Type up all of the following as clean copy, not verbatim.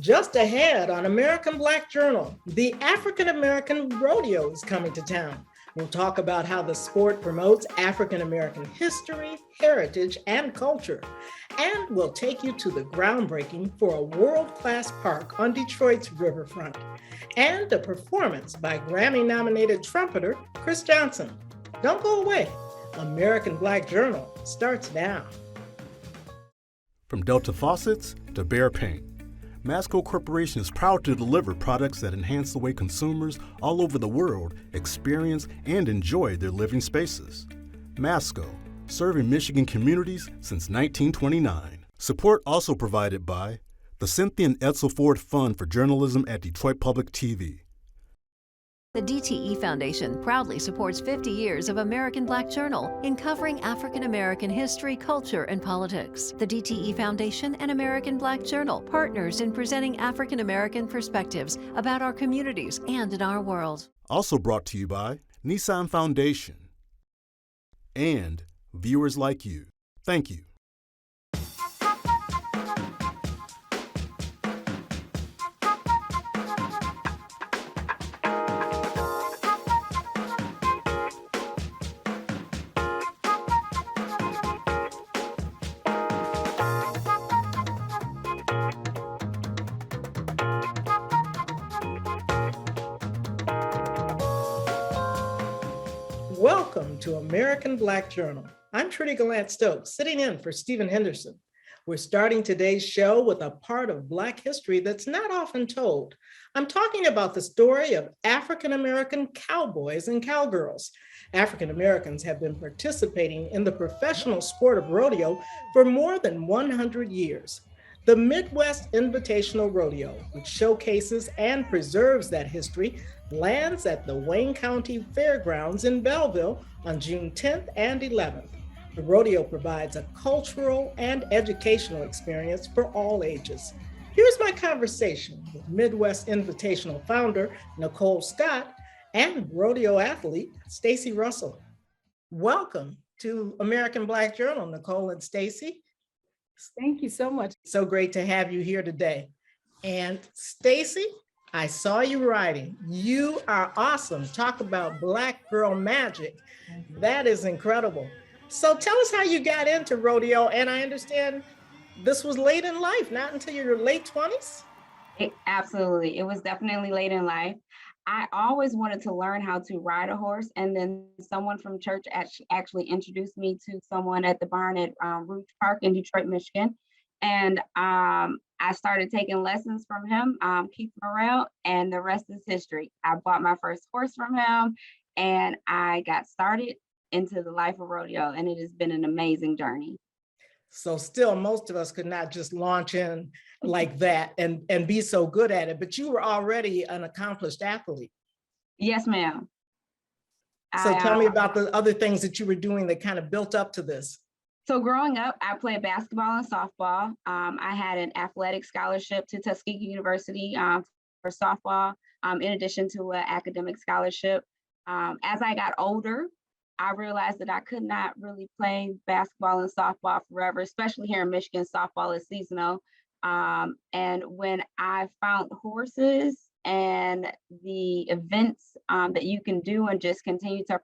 Just ahead on American Black Journal, the African American Rodeo is coming to town. We'll talk about how the sport promotes African American history, heritage, and culture. And we'll take you to the groundbreaking for a world-class park on Detroit's Riverfront, and a performance by Grammy-nominated trumpeter Kris Johnson. Don't go away. American Black Journal starts now. From Delta faucets to Behr paint, Masco Corporation is proud to deliver products that enhance the way consumers all over the world experience and enjoy their living spaces. Masco, serving Michigan communities since 1929. Support also provided by the Cynthia and Edsel Ford Fund for Journalism at Detroit Public TV. The DTE Foundation proudly supports 50 years of American Black Journal in covering African American history, culture, and politics. The DTE Foundation and American Black Journal partners in presenting African American perspectives about our communities and in our world. Also brought to you by Nissan Foundation and viewers like you. Thank you. Welcome to American Black Journal. I'm Trudy Gallant-Stokes, sitting in for Stephen Henderson. We're starting today's show with a part of Black history that's not often told. I'm talking about the story of African American cowboys and cowgirls. African Americans have been participating in the professional sport of rodeo for more than 100 years. The Midwest Invitational Rodeo, which showcases and preserves that history, lands at the Wayne County Fairgrounds in Belleville on June 10th and 11th. The rodeo provides a cultural and educational experience for all ages. Here's my conversation with Midwest Invitational founder Nicole Scott and rodeo athlete Staci Russell. Welcome to American Black Journal, Nicole and Staci. Thank you so much. So great to have you here today. And Staci, I saw you writing. You are awesome. Talk about Black girl magic. That is incredible. So tell us how you got into rodeo. And I understand this was late in life, not until your late 20s? Absolutely. It was definitely late in life. I always wanted to learn how to ride a horse. And then someone from church actually introduced me to someone at the barn at Riverfront Park in Detroit, Michigan. And I started taking lessons from him, Keith Morrell, and the rest is history. I bought my first horse from him and I got started into the life of rodeo, and it has been an amazing journey. So still, most of us could not just launch in like that and be so good at it, but you were already an accomplished athlete. Yes, ma'am. So tell me about the other things that you were doing that kind of built up to this. So growing up, I played basketball and softball. I had an athletic scholarship to Tuskegee University for softball, in addition to an academic scholarship. As I got older, I realized that I could not really play basketball and softball forever, especially here in Michigan. Softball is seasonal. And when I found horses and the events that you can do and just continue to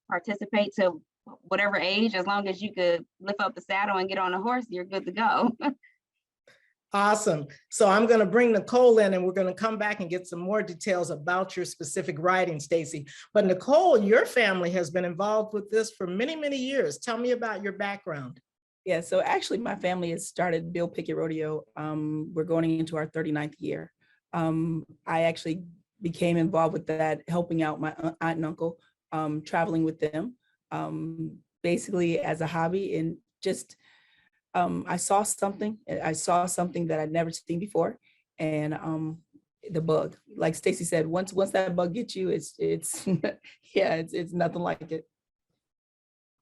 participate to whatever age, as long as you could lift up the saddle and get on a horse, you're good to go. Awesome. So I'm going to bring Nicole in and we're going to come back and get some more details about your specific writing, Staci. But Nicole, your family has been involved with this for many, many years. Tell me about your background. Yeah, so actually my family has started Bill Pickett Rodeo. We're going into our 39th year. I actually became involved with that, helping out my aunt and uncle, traveling with them, basically as a hobby. And just I saw something that I'd never seen before, and the bug, like Staci said, once that bug gets you, it's yeah, it's nothing like it.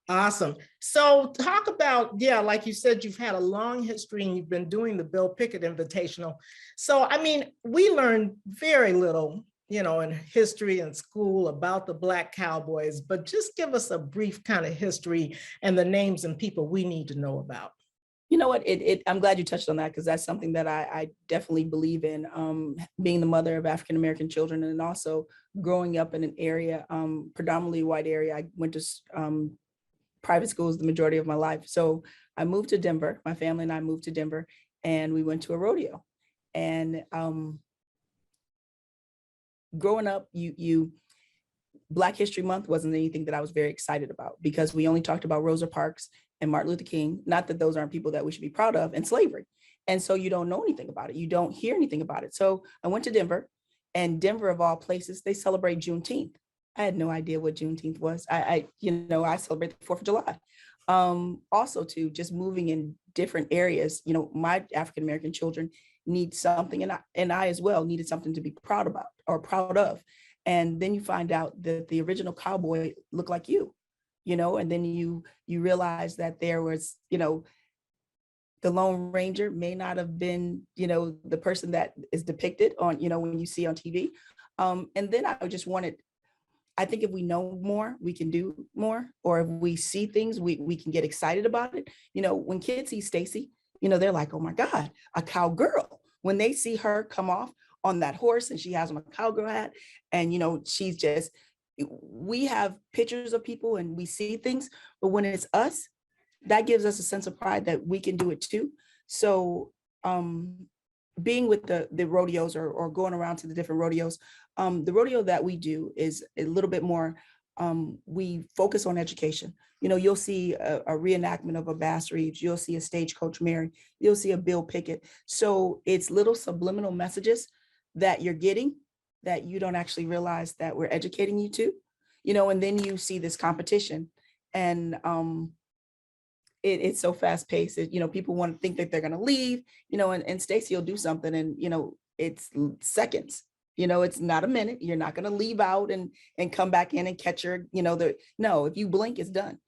Awesome. So talk about, like you said, you've had a long history and you've been doing the Bill Pickett Invitational. So, I mean, we learned very little, in history in school about the Black cowboys, but just give us a brief kind of history and the names and people we need to know about. You know what? I'm glad you touched on that, because that's something that I definitely believe in. Being the mother of African American children, and also growing up in an area, predominantly white area. I went to private schools the majority of my life. So I moved to Denver. My family and I moved to Denver, and we went to a rodeo. And growing up, Black History Month wasn't anything that I was very excited about, because we only talked about Rosa Parks and Martin Luther King. Not that those aren't people that we should be proud of, and slavery. And so you don't know anything about it. You don't hear anything about it. So I went to Denver, and Denver, of all places, they celebrate Juneteenth. I had no idea what Juneteenth was. I celebrate the 4th of July. Also too, just moving in different areas, my African-American children need something, and I as well needed something to be proud about or proud of. And then you find out that the original cowboy looked like you, and then you realize that there was, the Lone Ranger may not have been, the person that is depicted on, when you see on TV. And then I think if we know more, we can do more, or if we see things, we can get excited about it. When kids see Staci, they're like, oh my God, a cowgirl. When they see her come off on that horse and she has on a cowgirl hat, and she's just, we have pictures of people and we see things, but when it's us, that gives us a sense of pride that we can do it too. So being with the rodeos, or going around to the different rodeos, the rodeo that we do is a little bit more, we focus on education. You'll see a reenactment of a Bass Reeves, you'll see a Stagecoach Mary, you'll see a Bill Pickett. So it's little subliminal messages that you're getting that you don't actually realize that we're educating you to, and then you see this competition, and it's so fast paced. People want to think that they're going to leave, and Staci will do something, and, it's seconds. It's not a minute. You're not going to leave out and come back in and catch her, no, if you blink, it's done.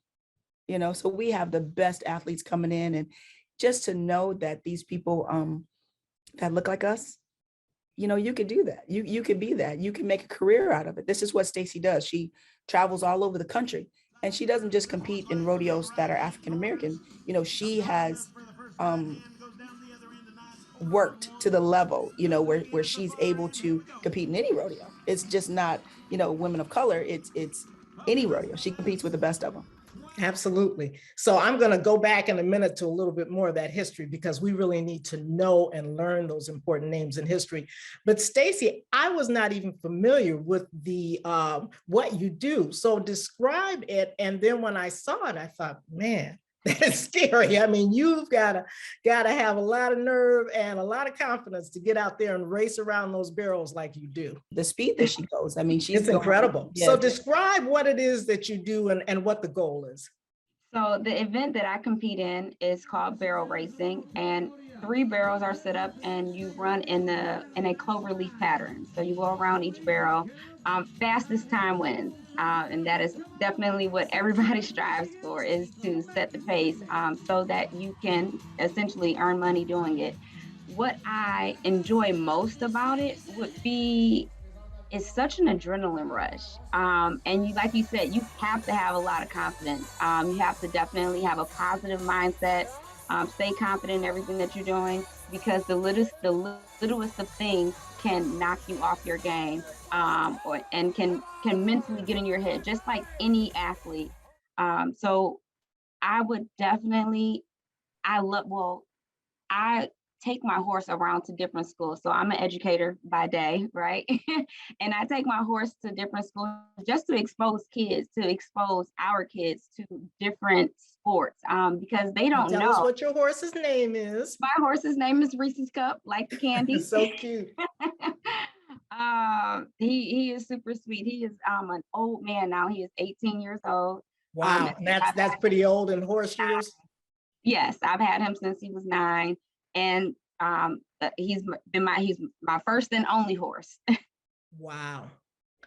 So we have the best athletes coming in, and just to know that these people that look like us, you can do that. You can be that. You can make a career out of it. This is what Staci does. She travels all over the country, and she doesn't just compete in rodeos that are African American. She has worked to the level, where she's able to compete in any rodeo. It's just not, women of color. It's any rodeo. She competes with the best of them. Absolutely. So I'm going to go back in a minute to a little bit more of that history, because we really need to know and learn those important names in history. But Staci, I was not even familiar with the what you do. So describe it. And then when I saw it, I thought, man, that is scary. I mean, you've got to have a lot of nerve and a lot of confidence to get out there and race around those barrels like you do. The speed that she goes, I mean, it's incredible. Yeah. So describe what it is that you do and what the goal is. So the event that I compete in is called barrel racing, and 3 barrels are set up, and you run in a cloverleaf pattern. So you go around each barrel. Fastest time wins. And that is definitely what everybody strives for, is to set the pace so that you can essentially earn money doing it. What I enjoy most about it would be, it's such an adrenaline rush. And like you said, you have to have a lot of confidence. You have to definitely have a positive mindset, stay confident in everything that you're doing, because the littlest of things can knock you off your game, and can mentally get in your head, just like any athlete. So I would definitely, I take my horse around to different schools. So I'm an educator by day, right? And I take my horse to different schools just to expose our kids to different sports, because they don't know. Tell us what your horse's name is. My horse's name is Reese's Cup, like the candy. So cute. He is super sweet. He is an old man now. He is 18 years old. Wow, that's pretty old in horse years. Yes, I've had him since he was 9, and he's my first and only horse. Wow.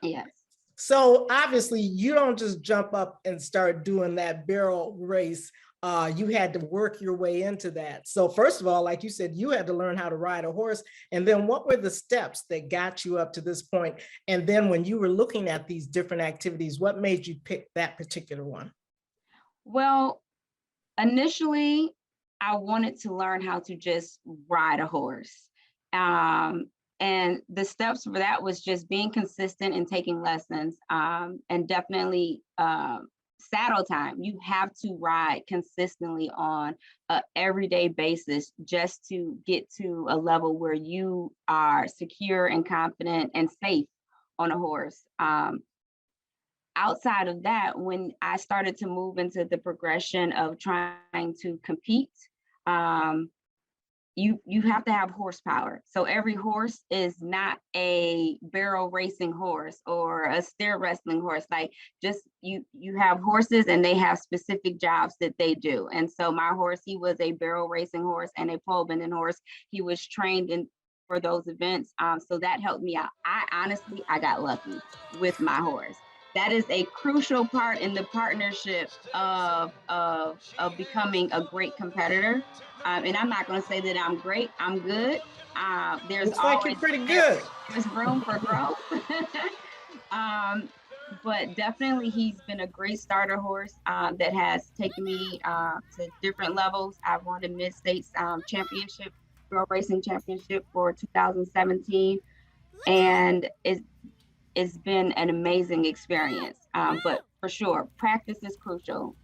Yes. So obviously you don't just jump up and start doing that barrel race. You had to work your way into that. So first of all, like you said, you had to learn how to ride a horse. And then what were the steps that got you up to this point? And then when you were looking at these different activities, what made you pick that particular one? Well, initially, I wanted to learn how to just ride a horse. And the steps for that was just being consistent and taking lessons, and definitely saddle time. You have to ride consistently on an everyday basis just to get to a level where you are secure and confident and safe on a horse. Outside of that, when I started to move into the progression of trying to compete, you have to have horsepower. So every horse is not a barrel racing horse or a steer wrestling horse. Like, just you have horses and they have specific jobs that they do. And so my horse, he was a barrel racing horse and a pole bending horse. He was trained for those events. So that helped me out. I got lucky with my horse. That is a crucial part in the partnership of becoming a great competitor. And I'm not going to say that I'm great. I'm good. There's Looks like you're pretty good. There's room for growth. But definitely, he's been a great starter horse that has taken me to different levels. I've won the Mid-States Championship, Girl Racing Championship for 2017, and it's been an amazing experience. But for sure, practice is crucial.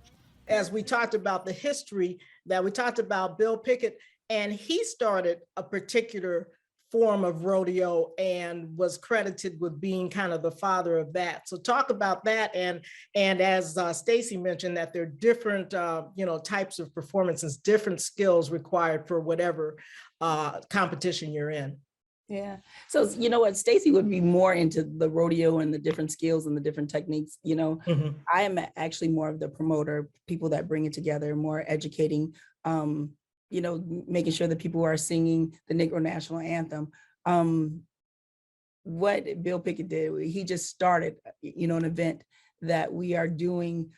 As we talked about the history, that we talked about Bill Pickett, and he started a particular form of rodeo and was credited with being kind of the father of that. So talk about that. And as Staci mentioned, that there are different types of performances, different skills required for whatever competition you're in. Yeah. So, you know what, Staci would be more into the rodeo and the different skills and the different techniques. Mm-hmm. I am actually more of the promoter, people that bring it together, more educating, making sure that people are singing the Negro National Anthem. What Bill Pickett did, he just started, an event that we are doing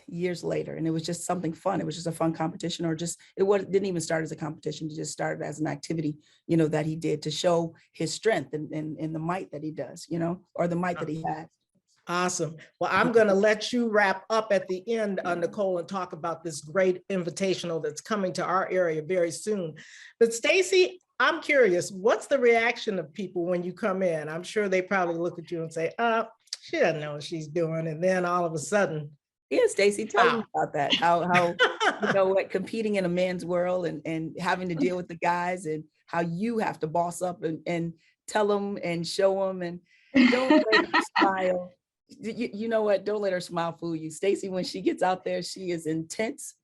years later. And it was just something fun. It was just a fun competition, or didn't even start as a competition. It just started as an activity, that he did to show his strength and the might that he does, or the might that he has. Awesome. Well, I'm going to let you wrap up at the end, Nicole, and talk about this great invitational that's coming to our area very soon. But Staci, I'm curious, what's the reaction of people when you come in? I'm sure they probably look at you and say, she doesn't know what she's doing. And then all of a sudden, yeah, Staci, tell me about that. How competing in a man's world and having to deal with the guys, and how you have to boss up and tell them and show them, and don't let her smile. You know what? Don't let her smile fool you. Staci, when she gets out there, she is intense.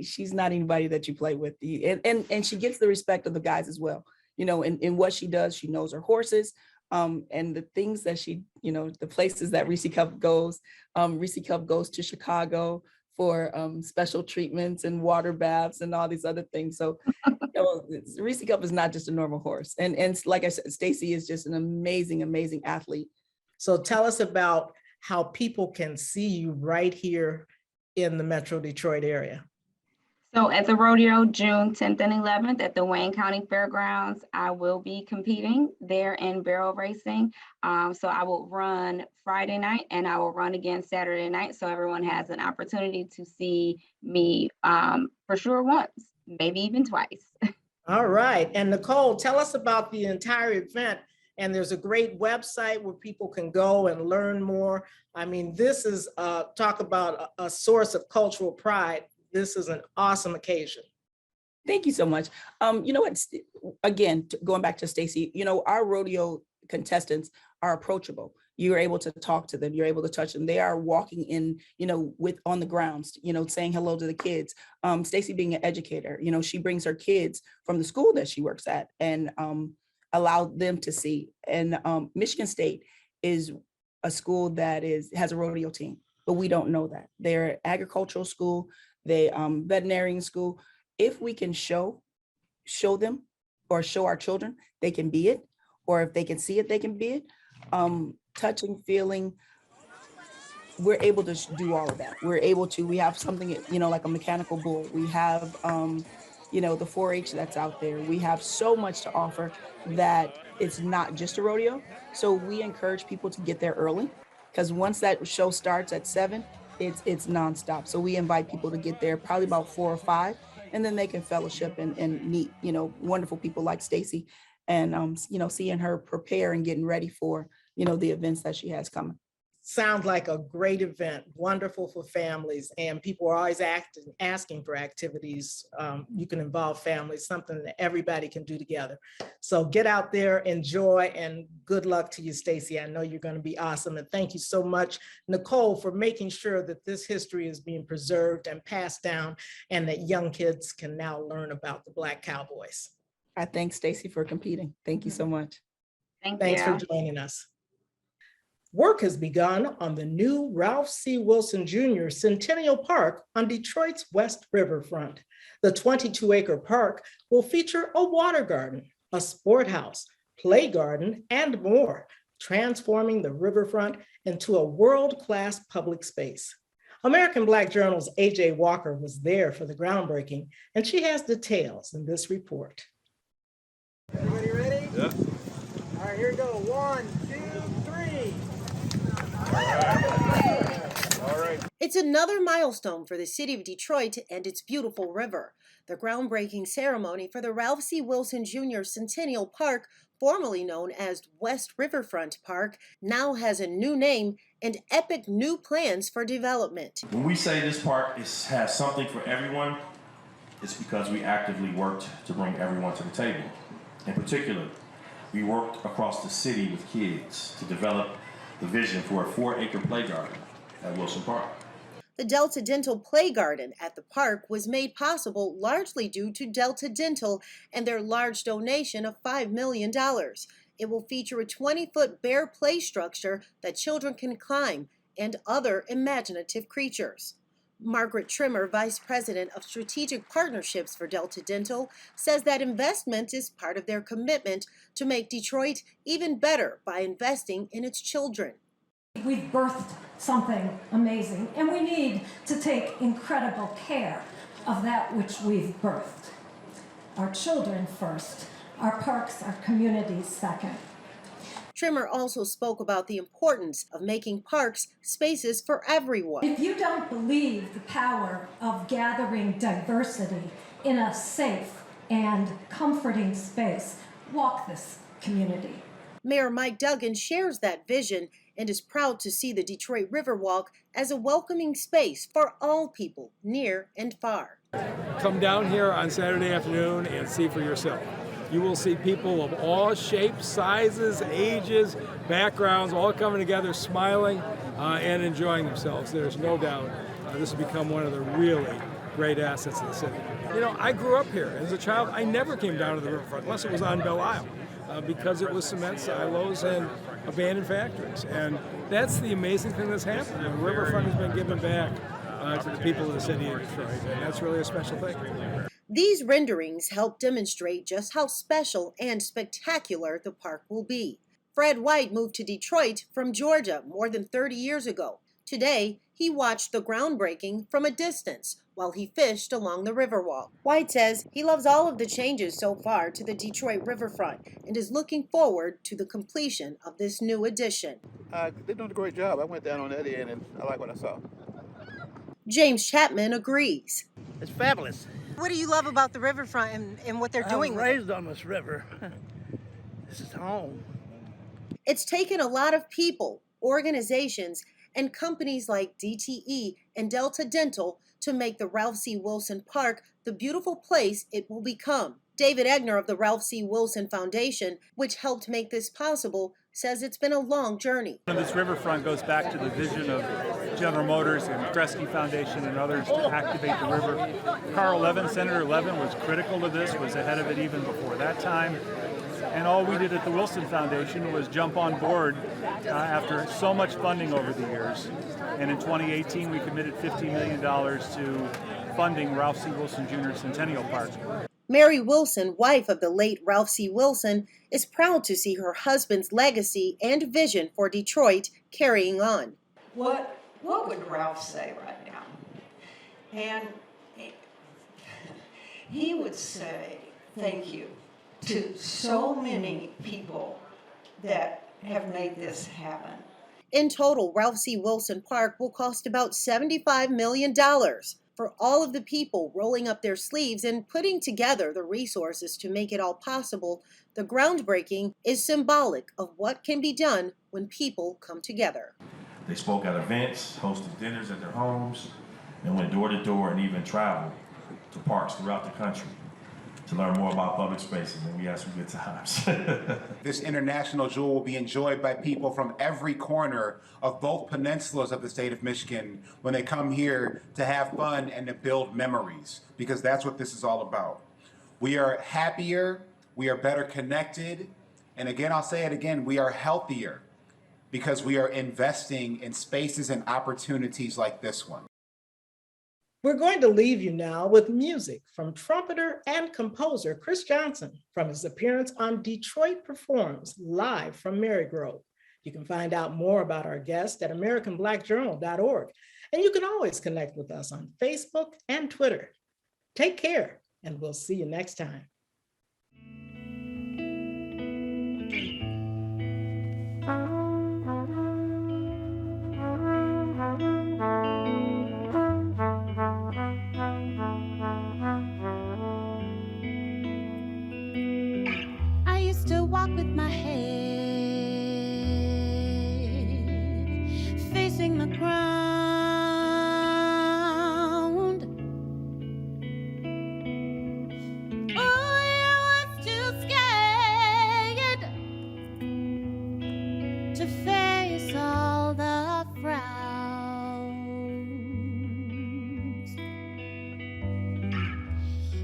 She's not anybody that you play with. And she gets the respect of the guys as well. In what she does, she knows her horses. And the things that she, the places that Reese Cup goes to Chicago for special treatments and water baths and all these other things. So Reese Cup is not just a normal horse. And like I said, Staci is just an amazing, amazing athlete. So tell us about how people can see you right here in the Metro Detroit area. So at the rodeo, June 10th and 11th at the Wayne County Fairgrounds, I will be competing there in barrel racing. So I will run Friday night and I will run again Saturday night. So everyone has an opportunity to see me for sure once, maybe even twice. All right. And Nicole, tell us about the entire event. And there's a great website where people can go and learn more. I mean, this is talk about a source of cultural pride. This is an awesome occasion. Thank you so much. You know what, again, going back to Staci, our rodeo contestants are approachable. You're able to talk to them. You're able to touch them. They are walking in, on the grounds, saying hello to the kids. Staci being an educator, she brings her kids from the school that she works at and allow them to see. And Michigan State is a school that has a rodeo team, but we don't know that. They're an agricultural school. They veterinarian school. If we can show them or show our children, they can be it. Or if they can see it, they can be it. Touching, feeling, we're able to do all of that. We have something, like a mechanical bull. We have, the 4-H that's out there. We have so much to offer that it's not just a rodeo. So we encourage people to get there early, because once that show starts at 7, it's nonstop. So we invite people to get there, probably about 4 or 5, and then they can fellowship and meet, wonderful people like Staci, and seeing her prepare and getting ready for, the events that she has coming. Sounds like a great event, wonderful for families, and people are always asking for activities. You can involve families, something that everybody can do together. So get out there, enjoy, and good luck to you, Staci. I know you're going to be awesome, and thank you so much, Nicole, for making sure that this history is being preserved and passed down, and that young kids can now learn about the Black Cowboys. I thank Staci for competing. Thank you so much. Thanks for joining us. Work has begun on the new Ralph C. Wilson Jr. Centennial Park on Detroit's West Riverfront. The 22-acre park will feature a water garden, a sport house, play garden, and more, transforming the riverfront into a world-class public space. American Black Journal's AJ Walker was there for the groundbreaking, and she has details in this report. Everybody ready? Yeah. All right, here we go. 1, 2, 3. All right. It's another milestone for the city of Detroit and its beautiful river. The groundbreaking ceremony for the Ralph C. Wilson Jr. Centennial Park, formerly known as West Riverfront Park, now has a new name and epic new plans for development. When we say this park has something for everyone, it's because we actively worked to bring everyone to the table. In particular, we worked across the city with kids to develop the vision for a 4-acre play garden at Wilson Park. The Delta Dental Play Garden at the park was made possible largely due to Delta Dental and their large donation of $5 million. It will feature a 20-foot bear play structure that children can climb and other imaginative creatures. Margaret Trimmer, Vice President of Strategic Partnerships for Delta Dental, says that investment is part of their commitment to make Detroit even better by investing in its children. We've birthed something amazing, and we need to take incredible care of that which we've birthed. Our children first, our parks, our communities second. Trimmer also spoke about the importance of making parks spaces for everyone. If you don't believe the power of gathering diversity in a safe and comforting space, walk this community. Mayor Mike Duggan shares that vision and is proud to see the Detroit Riverwalk as a welcoming space for all people, near and far. Come down here on Saturday afternoon and see for yourself. You will see people of all shapes, sizes, ages, backgrounds, all coming together, smiling and enjoying themselves. There's no doubt this has become one of the really great assets of the city. I grew up here. As a child, I never came down to the riverfront unless it was on Belle Isle because it was cement silos and abandoned factories. And that's the amazing thing that's happened. The riverfront has been given back to the people of the city of Detroit, and that's really a special thing. These renderings help demonstrate just how special and spectacular the park will be. Fred White moved to Detroit from Georgia more than 30 years ago. Today, he watched the groundbreaking from a distance while he fished along the Riverwalk. White says he loves all of the changes so far to the Detroit Riverfront and is looking forward to the completion of this new addition. They're doing a great job. I went down on that end and I like what I saw. James Chapman agrees. It's fabulous. What do you love about the riverfront and what they're doing? I was raised on this river. This is home. It's taken a lot of people, organizations, and companies like DTE and Delta Dental to make the Ralph C. Wilson Park the beautiful place it will become. David Egner of the Ralph C. Wilson Foundation, which helped make this possible, says it's been a long journey. This riverfront goes back to the vision of General Motors and Kresge Foundation and others to activate the river. Carl Levin, Senator Levin, was critical to this, was ahead of it even before that time. And all we did at the Wilson Foundation was jump on board after so much funding over the years. And in 2018, we committed $50 million to funding Ralph C. Wilson Jr. Centennial Park. Mary Wilson, wife of the late Ralph C. Wilson, is proud to see her husband's legacy and vision for Detroit carrying on. What would Ralph say right now? And he would say thank you to so many people that have made this happen. In total, Ralph C. Wilson Park will cost about $75 million. For all of the people rolling up their sleeves and putting together the resources to make it all possible, the groundbreaking is symbolic of what can be done when people come together. They spoke at events, hosted dinners at their homes, and went door to door and even traveled to parks throughout the country to learn more about public spaces, and we had some good times. This international jewel will be enjoyed by people from every corner of both peninsulas of the state of Michigan when they come here to have fun and to build memories, because that's what this is all about. We are happier, we are better connected, and again, I'll say it again, we are healthier because we are investing in spaces and opportunities like this one. We're going to leave you now with music from trumpeter and composer Kris Johnson from his appearance on Detroit Performs live from Marygrove. You can find out more about our guest at AmericanBlackJournal.org, and you can always connect with us on Facebook and Twitter. Take care, and we'll see you next time. Walk with my head facing the ground. Oh, I was too scared to face all the frowns.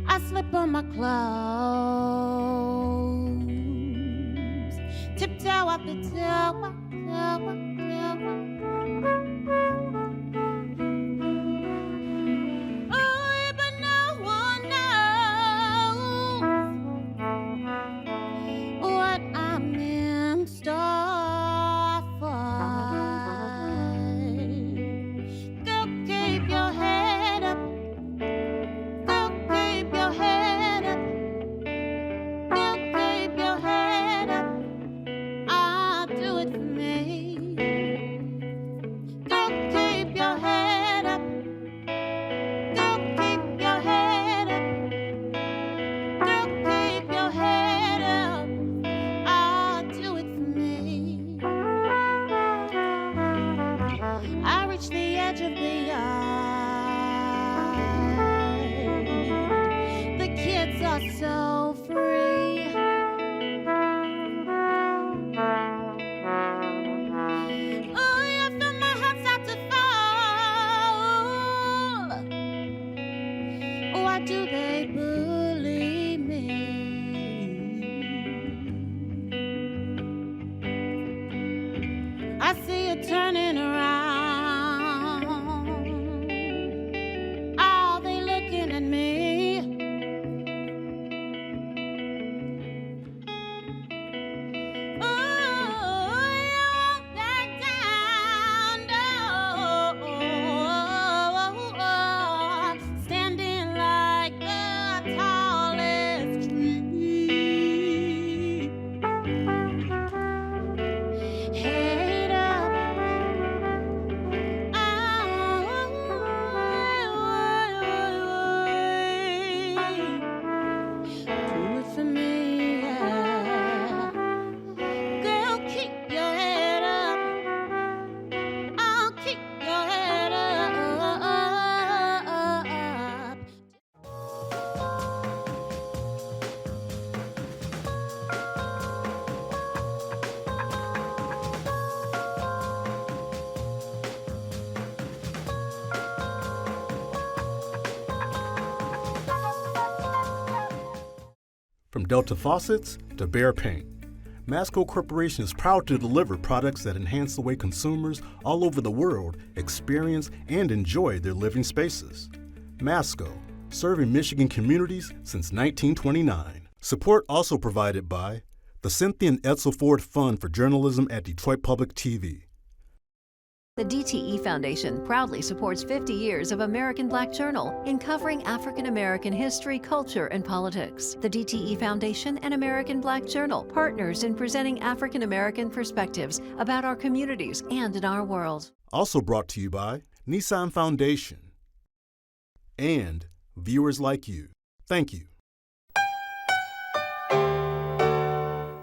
I slip on my clothes, tiptoe up the tower, tower, tower. Oh, but no one knows what I'm in store for. Go keep your head up. Go keep your head up. Go keep your head up. Do it for me. Go keep your head up. Go keep your head up. Go keep your head up. Do it for me. I reach the edge of the yard. The kids are so free. Do they bully me? I see you turning around. Are they looking at me? From Delta faucets to Behr paint, Masco Corporation is proud to deliver products that enhance the way consumers all over the world experience and enjoy their living spaces. Masco, serving Michigan communities since 1929. Support also provided by the Cynthia and Edsel Ford Fund for Journalism at Detroit Public TV, The DTE Foundation proudly supports 50 years of American Black Journal in covering African American history, culture, and politics. The DTE Foundation and American Black Journal partners in presenting African American perspectives about our communities and in our world. Also brought to you by Nissan Foundation and viewers like you. Thank you.